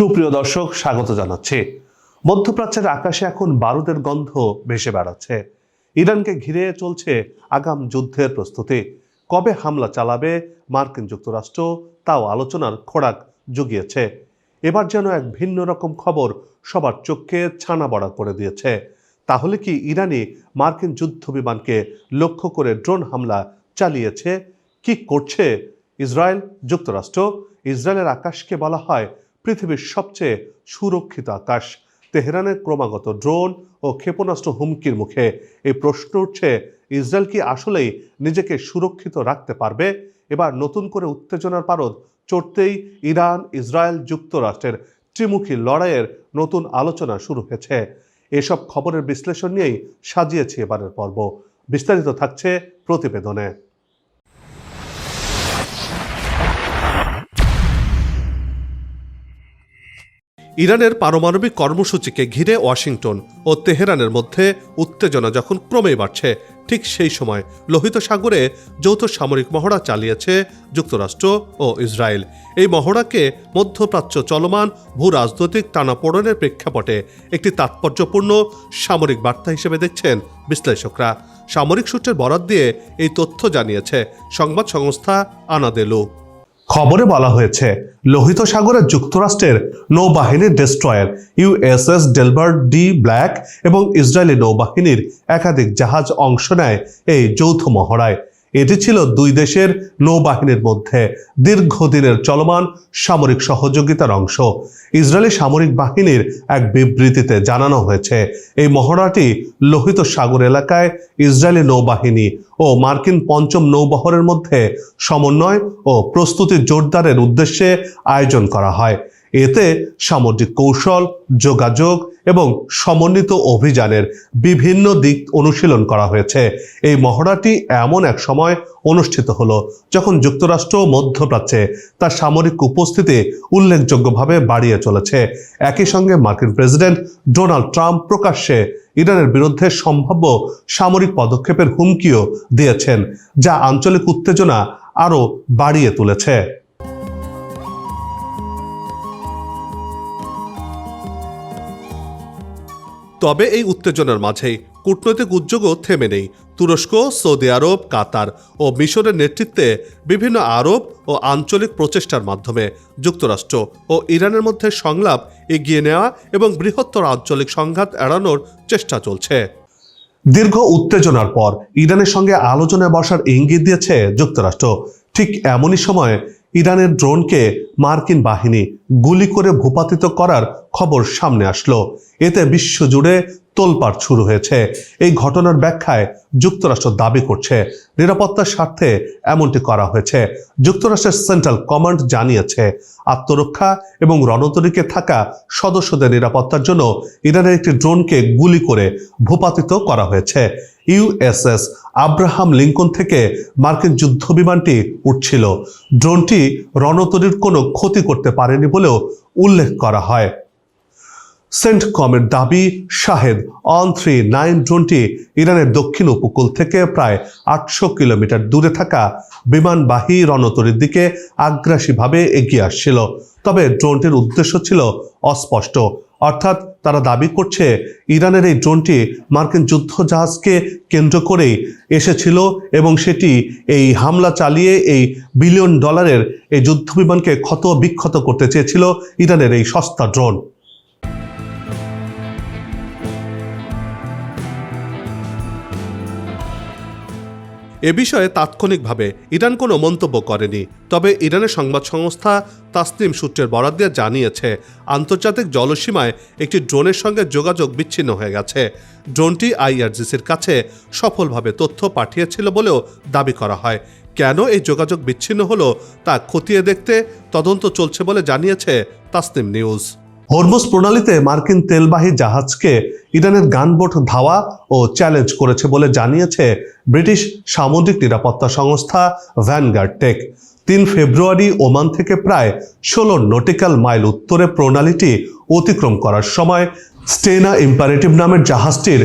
সুপ্রিয় দর্শক, স্বাগত জানাচ্ছি। মধ্যপ্রাচ্যের আকাশে এখন বারুদের গন্ধ ভেসে বেড়াচ্ছে। ইরানকে ঘিরে চলছে আগাম যুদ্ধের প্রস্তুতি। কবে হামলা চালাবে মার্কিন যুক্তরাষ্ট্র, তাও আলোচনার খোরাক জুগিয়েছে। এবার যেন এক ভিন্ন রকম খবর সবার চোখকে ছানা বড়া করে দিয়েছে। তাহলে কি ইরানি মার্কিন যুদ্ধ বিমানকে লক্ষ্য করে ড্রোন হামলা চালিয়েছে? কি করছে ইসরায়েল? যুক্তরাষ্ট্র ইসরায়েলের আকাশকে বলা হয় পৃথিবীর সবচেয়ে সুরক্ষিত আকাশ। তেহরানের ক্রমাগত ড্রোন ও ক্ষেপণাস্ত্র হুমকির মুখে এই প্রশ্ন উঠছে, ইসরায়েল কি আসলেই নিজেকে সুরক্ষিত রাখতে পারবে? এবার নতুন করে উত্তেজনার পারদ চড়তেই ইরান, ইসরায়েল, যুক্তরাষ্ট্রের ত্রিমুখী লড়াইয়ের নতুন আলোচনা শুরু হয়েছে। এসব খবরের বিশ্লেষণ নিয়েই সাজিয়েছি এবারের পর্ব। বিস্তারিত থাকছে প্রতিবেদনে। ইরানের পারমাণবিক কর্মসূচিকে ঘিরে ওয়াশিংটন ও তেহরানের মধ্যে উত্তেজনা যখন ক্রমেই বাড়ছে, ঠিক সেই সময় লোহিত সাগরে যৌথ সামরিক মহড়া চালিয়েছে যুক্তরাষ্ট্র ও ইসরায়েল। এই মহড়াকে মধ্যপ্রাচ্য চলমান ভূ রাজনৈতিক টানাপোড়েনের প্রেক্ষাপটে একটি তাৎপর্যপূর্ণ সামরিক বার্তা হিসেবে দেখছেন বিশ্লেষকরা। সামরিক সূত্রের বরাত দিয়ে এই তথ্য জানিয়েছে সংবাদ সংস্থা আনাদেলু। খবরে বলা হয়েছে, লোহিত সাগরে যুক্তরাষ্ট্রের নৌবাহিনীর destroyer USS Delbert D black এবং ইসরায়েলি নৌবাহিনীর একাধিক জাহাজ অংশ নেয় এই যৌথ মহড়ায়। এটি ছিল দুই দেশের নৌবাহিনীর মধ্যে দীর্ঘদিনের চলমান সামরিক সহযোগিতার অংশ। ইসরায়েলি সামরিক বাহিনীর এক বিবৃতিতে জানানো হয়েছে, এই মহড়াটি লোহিত সাগর এলাকায় ইসরায়েলি নৌবাহিনী ও মার্কিন পঞ্চম নৌবহরের মধ্যে সমন্বয় ও প্রস্তুতি জোরদারের উদ্দেশ্যে আয়োজন করা হয়। এতে সামরিক কৌশল, যোগাযোগ এবং সমন্বিত অভিযানের বিভিন্ন দিক অনুশীলন করা হয়েছে। এই মহড়াটি এমন এক সময় অনুষ্ঠিত হলো যখন যুক্তরাষ্ট্র মধ্যপ্রাচ্যে তার সামরিক উপস্থিতি উল্লেখযোগ্যভাবে বাড়িয়ে চলেছে। একই সঙ্গে মার্কিন প্রেসিডেন্ট ডোনাল্ড ট্রাম্প প্রকাশ্যে ইরানের বিরুদ্ধে সম্ভাব্য সামরিক পদক্ষেপের হুমকিও দিয়েছেন, যা আঞ্চলিক উত্তেজনা আরও বাড়িয়ে তুলেছে। তবে এই উত্তেজনার মাঝেই কূটনৈতিক উদ্যোগও থেমে নেই। তুরস্ক, সৌদি আরব, কাতার ও মিশরের নেতৃত্বে বিভিন্ন আরব ও আঞ্চলিক প্রচেষ্টার মাধ্যমে যুক্তরাষ্ট্র ও ইরানের মধ্যে সংলাপ এগিয়ে নেওয়া এবং বৃহত্তর আঞ্চলিক সংঘাত এড়ানোর চেষ্টা চলছে। দীর্ঘ উত্তেজনার পর ইরানের সঙ্গে আলোচনায় বসার ইঙ্গিত দিয়েছে যুক্তরাষ্ট্র। ঠিক এমনই সময় ইরানের ড্রোনকে মার্কিন বাহিনী গুলি করে ভূপাতিত করার খবর সামনে আসলো। এতে বিশ্বজুড়ে তোলপাড় শুরু হয়েছে। এই ঘটনার ব্যাখ্যায় যুক্তরাষ্ট্র দাবি করছে, নিরাপত্তার স্বার্থে এমনটি করা হয়েছে। যুক্তরাষ্ট্রের সেন্ট্রাল কমান্ড জানিয়েছে, আত্মরক্ষা এবং রণতরীকে থাকা সদস্যদের নিরাপত্তার জন্য ইরানের একটি ড্রোনকে গুলি করে ভূপাতিত করা হয়েছে। ইউএসএস আব্রাহাম লিঙ্কন থেকে মার্কিন যুদ্ধ বিমানটি উঠছিল। ড্রোনটি রণতরীর কোনো ক্ষতি করতে পারেনি বলেও উল্লেখ করা হয়। সেন্টকমের দাবি, শাহেদ অন-39 ড্রোনটি ইরানের দক্ষিণ উপকূল থেকে প্রায় 800 কিলোমিটার দূরে থাকা বিমানবাহী রণতরীর দিকে আগ্রাসীভাবে এগিয়ে আসছিল। তবে ড্রোনটির উদ্দেশ্য ছিল অস্পষ্ট। অর্থাৎ তারা দাবি করছে, ইরানের এই ড্রোনটি মার্কিন যুদ্ধ জাহাজকে কেন্দ্র করেই এসেছিল এবং সেটি এই হামলা চালিয়ে এই বিলিয়ন ডলারের এই যুদ্ধ বিমানকে ক্ষত বিক্ষত করতে চেয়েছিল ইরানের এই সস্তা ড্রোন। এ বিষয়ে তাৎক্ষণিকভাবে ইরান কোনো মন্তব্য করেনি। তবে ইরানের সংবাদ সংস্থা তাসনিম সূত্রের বরাত দিয়ে জানিয়েছে, আন্তর্জাতিক জলসীমায় একটি ড্রোনের সঙ্গে যোগাযোগ বিচ্ছিন্ন হয়ে গেছে। ড্রোনটি আইআরজিসির কাছে সফলভাবে তথ্য পাঠিয়েছিল বলেও দাবি করা হয়। কেন এই যোগাযোগ বিচ্ছিন্ন হলো তা খতিয়ে দেখতে তদন্ত চলছে বলে জানিয়েছে তাসনিম নিউজ। হরমুজ প্রণালীতে মার্কিন তেলবাহী জাহাজকে ইরানের গানবোট ধাওয়া ও চ্যালেঞ্জ করেছে বলে জানিয়েছে ব্রিটিশ সামুদ্রিক নিরাপত্তা সংস্থা ভ্যানগার্ড টেক। 3 ফেব্রুয়ারি ওমান থেকে প্রায় 16 নটিক্যাল মাইল উত্তরে প্রণালীটি অতিক্রম করার সময় স্টেনা ইম্পারেটিভ নামের জাহাজটির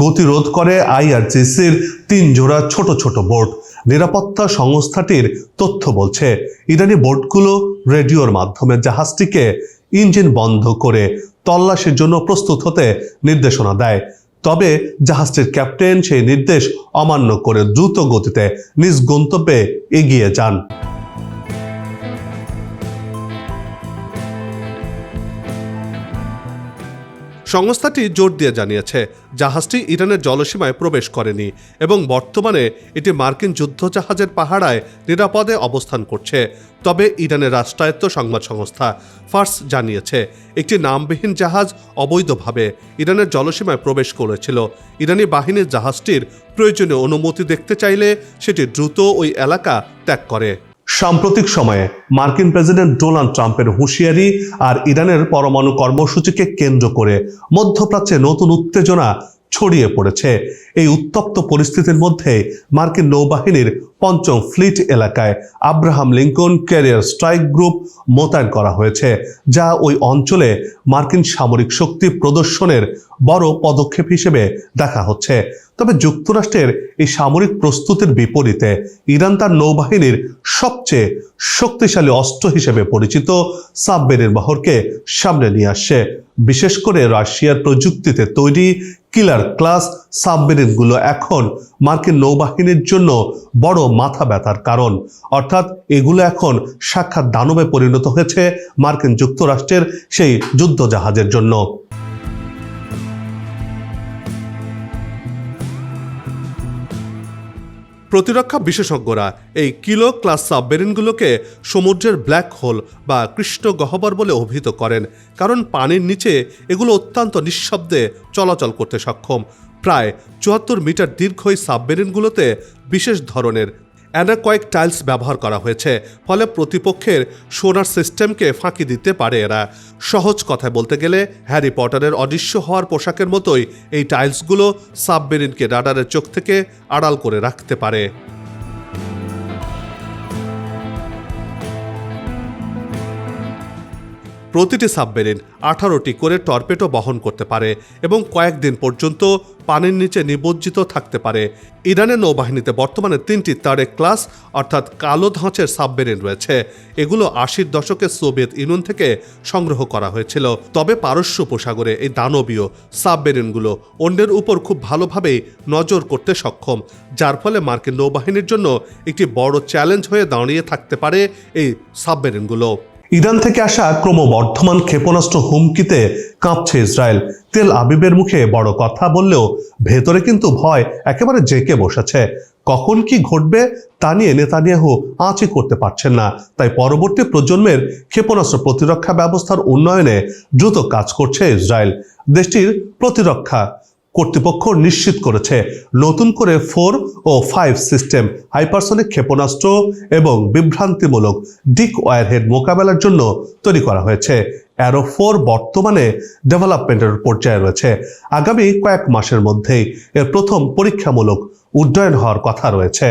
গতিরোধ করে আইআরজিসির 3 জোড়া ছোট ছোট বোট। নিরাপত্তা সংস্থাটির তথ্য বলছে, ইরানি বোটগুলো রেডিওর মাধ্যমে জাহাজটিকে ইঞ্জিন বন্ধ করে তল্লাশির জন্য প্রস্তুত হতে নির্দেশনা দেয়। তবে জাহাজটির ক্যাপ্টেন সেই নির্দেশ অমান্য করে দ্রুত গতিতে নিজ গন্তব্যে এগিয়ে যান। সংস্থাটি জোর দিয়ে জানিয়েছে জাহাজটি ইরানের জলসীমায় প্রবেশ করেনি এবং বর্তমানে এটি মার্কিন যুদ্ধজাহাজের পাহারায় নিরাপদে অবস্থান করছে। তবে ইরানের রাষ্ট্রায়ত্ত সংবাদ সংস্থা ফার্স জানিয়েছে একটি নামবিহীন জাহাজ অবৈধভাবে ইরানের জলসীমায় প্রবেশ করেছিল। ইরানি বাহিনীর জাহাজটির প্রয়োজনীয় অনুমতি দেখতে চাইলে সেটি দ্রুত ওই এলাকা ত্যাগ করে। সাম্প্রতিক সময়ে মার্কিন প্রেসিডেন্ট ডোনাল্ড ট্রাম্পের হুঁশিয়ারি আর ইরানের পরমাণু কর্মসূচিকে কেন্দ্র করে মধ্যপ্রাচ্যে নতুন উত্তেজনা ছড়িয়ে পড়েছে। এই উত্তপ্ত পরিস্থিতির মধ্যে মার্কিন নৌবাহিনীর ৫ম ফ্লিট এলাকায় Abraham Lincoln career strike group মোতায়েন করা হয়েছে, যা ওই অঞ্চলে মার্কিন সামরিক শক্তি প্রদর্শনের বড় পদক্ষেপ হিসেবে দেখা হচ্ছে। তবে যুক্তরাষ্ট্রের এই সামরিক প্রস্তুতির বিপরীতে ইরান তার নৌবাহিনীর সবচেয়ে শক্তিশালী অস্ত্র হিসেবে পরিচিত সাবমেরিন বহরকে সামনে নিয়ে আসছে। বিশেষ করে রাশিয়ার প্রযুক্তিতে তৈরি কিলার ক্লাস সাবমেরিনগুলো এখন মার্কিন নৌবাহিনীর জন্য বড় মাথা ব্যথার কারণ। অর্থাৎ এগুলো এখন সাক্ষাৎ দানবে পরিণত হয়েছে মার্কিন যুক্তরাষ্ট্রের সেই যুদ্ধজাহাজের জন্য। প্রতিরক্ষা বিশেষজ্ঞরা এই কিলো ক্লাস সাবমেরিনগুলোকে সমুদ্রের ব্ল্যাক হোল বা কৃষ্ণ গহ্বর বলে অভিহিত করেন, কারণ পানির নিচে এগুলো অত্যন্ত নিঃশব্দে চলাচল করতে সক্ষম। প্রায় ৭৪ মিটার দীর্ঘ এই সাবমেরিনগুলোতে বিশেষ ধরনের অ্যানাকয়েক টাইলস ব্যবহার করা হয়েছে, ফলে প্রতিপক্ষের সোনার সিস্টেমকে ফাঁকি দিতে পারে এরা। সহজ কথায় বলতে গেলে হ্যারি পটারের অদৃশ্য হওয়ার পোশাকের মতোই এই টাইলসগুলো সাবমেরিনকে রাডারের চোখ থেকে আড়াল করে রাখতে পারে। প্রতিটি সাবমেরিন 18টি করে টর্পেডো বহন করতে পারে এবং কয়েকদিন পর্যন্ত পানির নিচে নিমজ্জিত থাকতে পারে। ইরানের নৌবাহিনীতে বর্তমানে 3টি তারেক ক্লাস অর্থাৎ কালো ধাঁচের সাবমেরিন রয়েছে। এগুলো 80-র দশকে সোভিয়েত ইউনিয়ন থেকে সংগ্রহ করা হয়েছিল। তবে পারস্য উপসাগরে এই দানবীয় সাবমেরিনগুলো অন্যের উপর খুব ভালোভাবেই নজর করতে সক্ষম, যার ফলে মার্কিন নৌবাহিনীর জন্য একটি বড় চ্যালেঞ্জ হয়ে দাঁড়িয়ে থাকতে পারে এই সাবমেরিনগুলো। ইরান থেকে আসা ক্রমবর্ধমান ক্ষেপণাস্ত্র হুমকিতে কাঁপছে ইসরায়েল। তেল আবিবের মুখে বড় কথা বললেও ভেতরে কিন্তু ভয় একেবারে জেঁকে বসেছে। কখন কি ঘটবে তা নিয়ে নেতানিয়াহু আঁচই করতে পারছেন না। তাই পরবর্তী প্রজন্মের ক্ষেপণাস্ত্র প্রতিরক্ষা ব্যবস্থার উন্নয়নে দ্রুত কাজ করছে ইসরায়েল। দেশটির প্রতিরক্ষা কর্তৃপক্ষ নিশ্চিত করেছে নতুন করে 4 ও 5 সিস্টেম হাইপারসনিক ক্ষেপণাস্ত্র এবং বিভ্রান্তিমূলক ডিক ওয়ারহেড মোকাবেলার জন্য তৈরি করা হয়েছে। অ্যারো 4 বর্তমানে ডেভেলপমেন্টের পর্যায়ে রয়েছে। আগামী কয়েক মাসের মধ্যেই এর প্রথম পরীক্ষামূলক উড্ডয়ন হওয়ার কথা রয়েছে।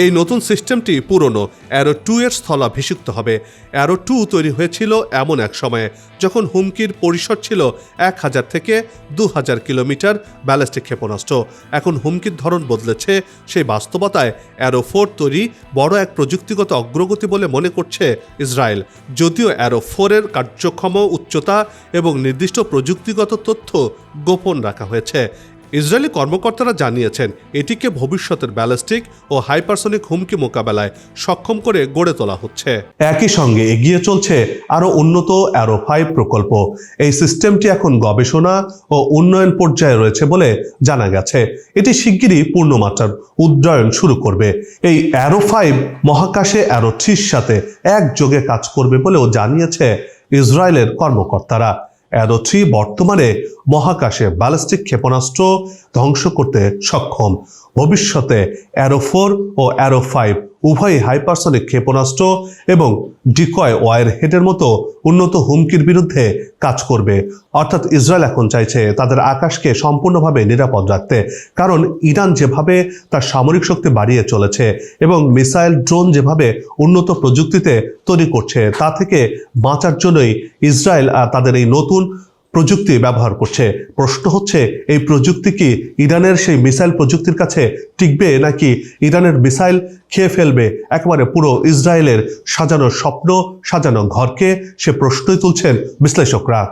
এই নতুন সিস্টেমটি পুরনো অ্যারো 2 এর স্থলাভিষিক্ত হবে। অ্যারো 2 তৈরি হয়েছিল এমন এক সময়ে যখন হুমকির পরিসর ছিল 1000 থেকে 2000 কিলোমিটার ব্যালিস্টিক ক্ষেপণাস্ত্র। এখন হুমকির ধরন বদলেছে। সেই বাস্তবতায় অ্যারো 4 তৈরি বড় এক প্রযুক্তিগত অগ্রগতি বলে মনে করছে ইসরায়েল। যদিও অ্যারো 4 এর কার্যক্ষম উচ্চতা এবং নির্দিষ্ট প্রযুক্তিগত তথ্য গোপন রাখা হয়েছে। ইসরায়েলি কর্মকর্তারা জানিয়েছেন এটিকে ভবিষ্যতের ব্যালিস্টিক ও হাইপারসনিক হুমকি মোকাবেলায় সক্ষম করে গড়ে তোলা হচ্ছে। একই সঙ্গে এগিয়ে চলছে আরও উন্নত অ্যারো 5 প্রকল্প। এই সিস্টেমটি এখন গবেষণা ও উন্নয়ন পর্যায়ে রয়েছে বলে জানা গেছে। এটি শিগগিরই পূর্ণমাত্রার উড্ডয়ন শুরু করবে। এই অ্যারো 5 মহাকাশে অ্যারো 3-র সাথে একযোগে কাজ করবে বলেও জানিয়েছে ইসরায়েলের কর্মকর্তারা। অ্যারো 3 বর্তমানে মহাকাশে ব্যালিস্টিক ক্ষেপণাস্ত্র ধ্বংস করতে সক্ষম। ভবিষ্যতে অ্যারো 4 ও অ্যারো 5 উভয়ই হাইপারসনিক ক্ষেপণাস্ত্র এবং ডিকয় ওয়ারহেডের মতো উন্নত হুমকির বিরুদ্ধে কাজ করবে। অর্থাৎ ইসরায়েল এখন চাইছে তাদের আকাশকে সম্পূর্ণভাবে নিরাপদ রাখতে, কারণ ইরান যেভাবে তার সামরিক শক্তি বাড়িয়ে চলেছে এবং মিসাইল ড্রোন যেভাবে উন্নত প্রযুক্তিতে তৈরি করছে, তা থেকে বাঁচার জন্যই ইসরায়েল তাদের এই নতুন প্রযুক্তি ব্যবহার করছে। প্রশ্ন হচ্ছে, এই প্রযুক্তি কি ইরানের সেই মিসাইল প্রযুক্তির কাছে টিকবে, নাকি ইরানের মিসাইল খেয়ে ফেলবে একেবারে পুরো ইসরায়েলের সাজানো স্বপ্ন, সাজানো ঘরকে? সে প্রশ্নই তুলছেন বিশ্লেষকরা।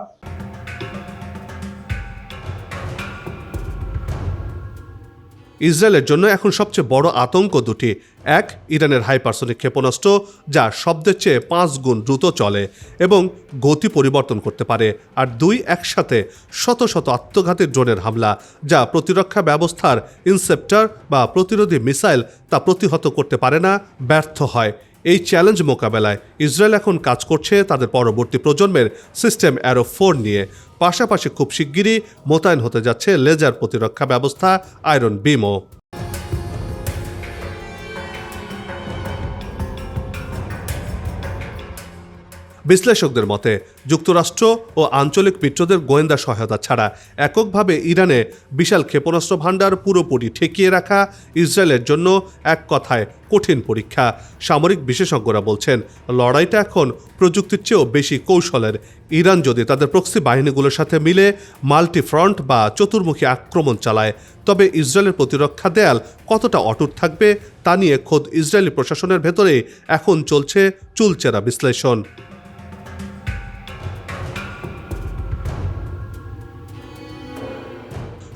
ইসরায়েলের জন্য এখন সবচেয়ে বড় আতঙ্ক দুটি। এক, ইরানের হাইপারসনিক ক্ষেপণাস্ত্র, যা শব্দের চেয়ে 5 গুণ দ্রুত চলে এবং গতি পরিবর্তন করতে পারে। আর দুই, একসাথে শত শত আত্মঘাতী ড্রোনের হামলা, যা প্রতিরক্ষা ব্যবস্থার ইনসেপ্টর বা প্রতিরোধী মিসাইল তা প্রতিহত করতে পারে না, ব্যর্থ হয়। এই চ্যালেঞ্জ মোকাবেলায় ইসরায়েল এখন কাজ করছে তাদের পরবর্তী প্রজন্মের সিস্টেম অ্যারো 4 নিয়ে। পাশাপাশি খুব শিগগিরই মোতায়েন হতে যাচ্ছে লেজার প্রতিরক্ষা ব্যবস্থা আয়রন বিমও। বিশ্লেষকদের মতে যুক্তরাষ্ট্র ও আঞ্চলিক মিত্রদের গোয়েন্দা সহায়তা ছাড়া এককভাবে ইরানে বিশাল ক্ষেপণাস্ত্র ভাণ্ডার পুরোপুরি ঠেকিয়ে রাখা ইসরায়েলের জন্য এক কথায় কঠিন পরীক্ষা। সামরিক বিশেষজ্ঞরা বলছেন, লড়াইটা এখন প্রযুক্তির চেয়েও বেশি কৌশলের। ইরান যদি তাদের প্রক্সি বাহিনীগুলোর সাথে মিলে মাল্টি ফ্রন্ট বা চতুর্মুখী আক্রমণ চালায়, তবে ইসরায়েলের প্রতিরক্ষা দেয়াল কতটা অটুট থাকবে তা নিয়ে খোদ ইসরায়েলি প্রশাসনের ভেতরেই এখন চলছে চুলচেরা বিশ্লেষণ।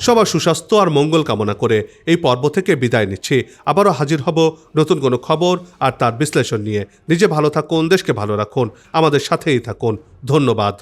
সবার সুস্বাস্থ্য আর মঙ্গল কামনা করে এই পর্ব থেকে বিদায় নিচ্ছি। আবারও হাজির হব নতুন কোনো খবর আর তার বিশ্লেষণ নিয়ে। নিজে ভালো থাকুন, দেশকে ভালো রাখুন, আমাদের সাথেই থাকুন। ধন্যবাদ।